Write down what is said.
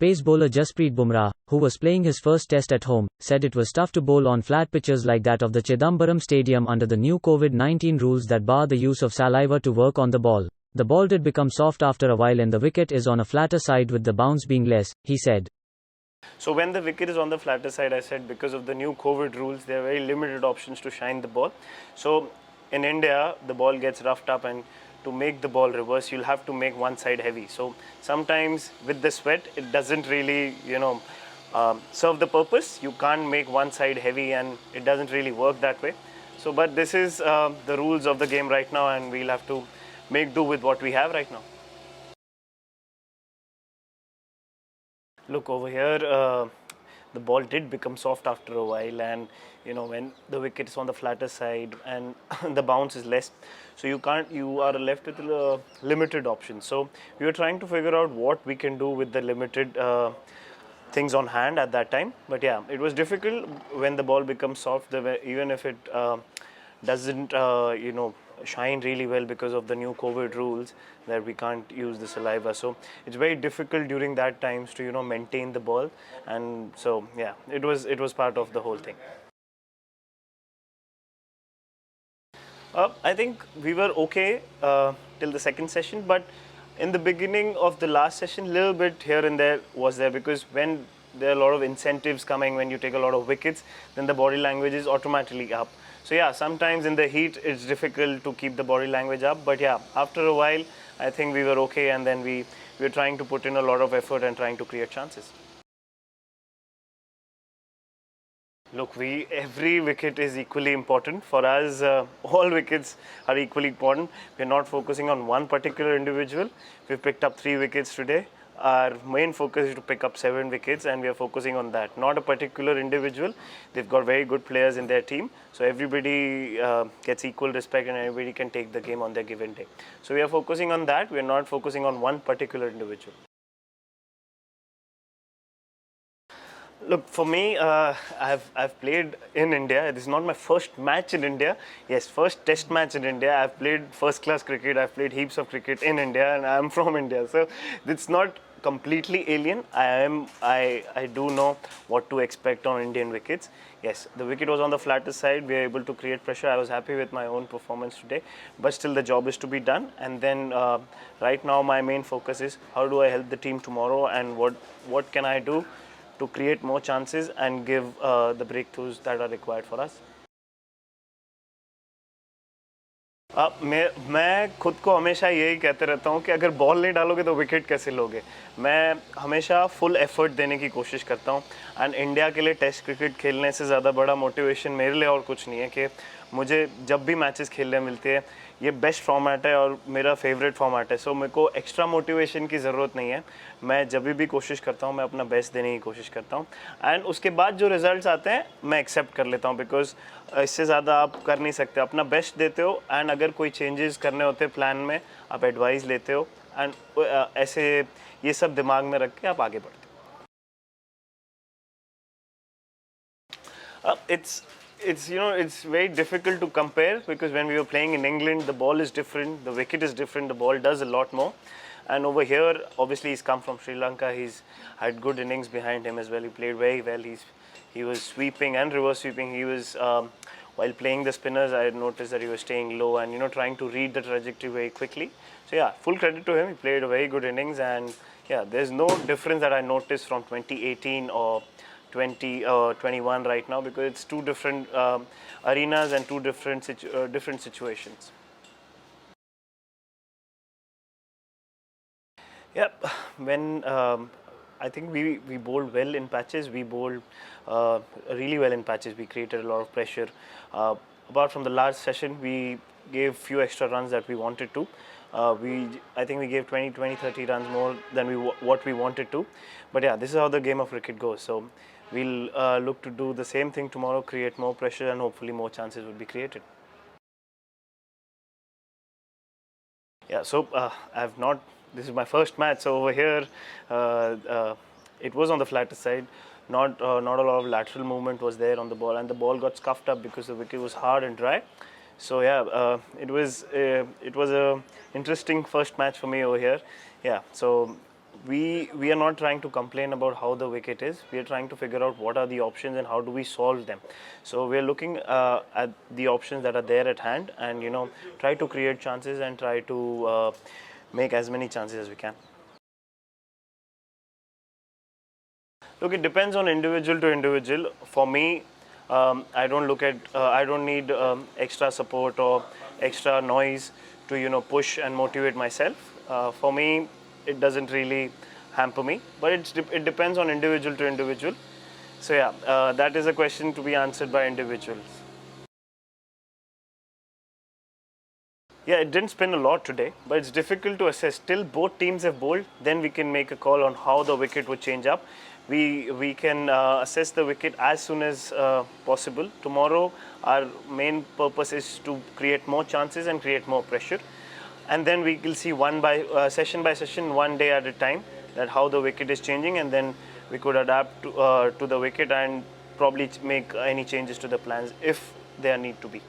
Pace bowler Jasprit Bumrah, who was playing his first test at home, said it was tough to bowl on flat pitches like that of the Chidambaram Stadium under the new COVID-19 rules that bar the use of saliva to work on the ball. The ball did become soft after a while and the wicket is on a flatter side with the bounce being less, he said. So when the wicket is on the flatter side, I said because of the new COVID rules, there are very limited options to shine the ball. So in India, the ball gets roughed up, and to make the ball reverse, you'll have to make one side heavy. So sometimes with the sweat, it doesn't really, serve the purpose. You can't make one side heavy, and it doesn't really work that way. So, but this is the rules of the game right now, and we'll have to make do with what we have right now. Look over here, the ball did become soft after a while, and when the wicket is on the flatter side and the bounce is less, so you are left with limited options. So we were trying to figure out what we can do with the limited things on hand at that time. But yeah, it was difficult when the ball becomes soft, even if it doesn't shine really well because of the new COVID rules that we can't use the saliva. So it's very difficult during that times to maintain the ball, and so yeah, it was part of the whole thing. I think we were okay till the second session, but in the beginning of the last session, little bit here and there was there, because when there are a lot of incentives coming, when you take a lot of wickets, then the body language is automatically up. So yeah, sometimes in the heat it's difficult to keep the body language up, but yeah, after a while I think we were okay, and then we were trying to put in a lot of effort and trying to create chances. Look, every wicket is equally important for us. All wickets are equally important. We're not focusing on one particular individual. We've picked up 3 wickets today. Our main focus is to pick up 7 wickets, and we are focusing on that, not a particular individual. They've got very good players in their team, so everybody gets equal respect and everybody can take the game on their given day. So we are focusing on that. We are not focusing on one particular individual. Look, for me, I've played in India. This is not my first match in India. Yes, first test match in India. I've played first class cricket. I've played heaps of cricket in India, and I'm from India. So it's not completely alien. I do know what to expect on Indian wickets. Yes, the wicket was on the flatter side. We were able to create pressure. I was happy with my own performance today, but still the job is to be done. And then right now my main focus is how do I help the team tomorrow, and what can I do to create more chances and give the breakthroughs that are required for us. मैं खुद को हमेशा यही कहते रहता हूँ कि अगर बॉल नहीं डालोगे तो विकेट कैसे लोगे. मैं हमेशा फुल एफर्ट देने की कोशिश करता हूँ, एंड इंडिया के लिए टेस्ट क्रिकेट खेलने से ज़्यादा बड़ा मोटिवेशन मेरे लिए और कुछ नहीं है कि मुझे जब भी मैचेस खेलने मिलते हैं, ये बेस्ट फॉर्मेट है और मेरा फेवरेट फॉर्मेट है. सो मेरे को एक्स्ट्रा मोटिवेशन की ज़रूरत नहीं है. मैं जब भी कोशिश करता हूँ, मैं अपना बेस्ट देने की कोशिश करता हूँ, एंड उसके बाद जो रिजल्ट्स आते हैं मैं एक्सेप्ट कर लेता हूँ, बिकॉज इससे ज़्यादा आप कर नहीं सकते. अपना बेस्ट देते हो, एंड अगर कोई चेंजेस करने होते हैं प्लान में, आप एडवाइस लेते हो, एंड ऐसे ये सब दिमाग में रख के आप आगे बढ़ते हो. It's very difficult to compare, because when we were playing in England, the ball is different, the wicket is different, the ball does a lot more. And over here, obviously he's come from Sri Lanka, he's had good innings behind him as well. He played very well. He was sweeping and reverse sweeping. He was while playing the spinners, I had noticed that he was staying low and trying to read the trajectory very quickly. So yeah, full credit to him. He played a very good innings, and yeah, there's no difference that I noticed from 2018 or 2021 right now, because it's two different arenas and two different situations. Yeah, when I think we bowled well in patches. We bowled really well in patches. We created a lot of pressure. Apart from the last session, we gave few extra runs that we wanted to. I think we gave 20-30 runs more than what we wanted to. But yeah, this is how the game of cricket goes. So we'll look to do the same thing tomorrow, create more pressure, and hopefully more chances will be created. Yeah, so this is my first match. So over here, it was on the flatter side. Not a lot of lateral movement was there on the ball, and the ball got scuffed up because the wicket was hard and dry. So yeah, it was a interesting first match for me over here. Yeah, so we are not trying to complain about how the wicket is. We are trying to figure out what are the options and how do we solve them. So we are looking at the options that are there at hand, and try to create chances and try to make as many chances as we can. Look, it depends on individual to individual. For me, I don't need extra support or extra noise to push and motivate myself. For me, it doesn't really hamper me, but it depends on individual to individual. So yeah, that is a question to be answered by individuals. Yeah, it didn't spin a lot today, but it's difficult to assess. Till both teams have bowled, then we can make a call on how the wicket would change up. We can assess the wicket as soon as possible. Tomorrow, our main purpose is to create more chances and create more pressure, and then we will see session by session, one day at a time, that how the wicket is changing, and then we could adapt to the wicket and probably make any changes to the plans if there need to be.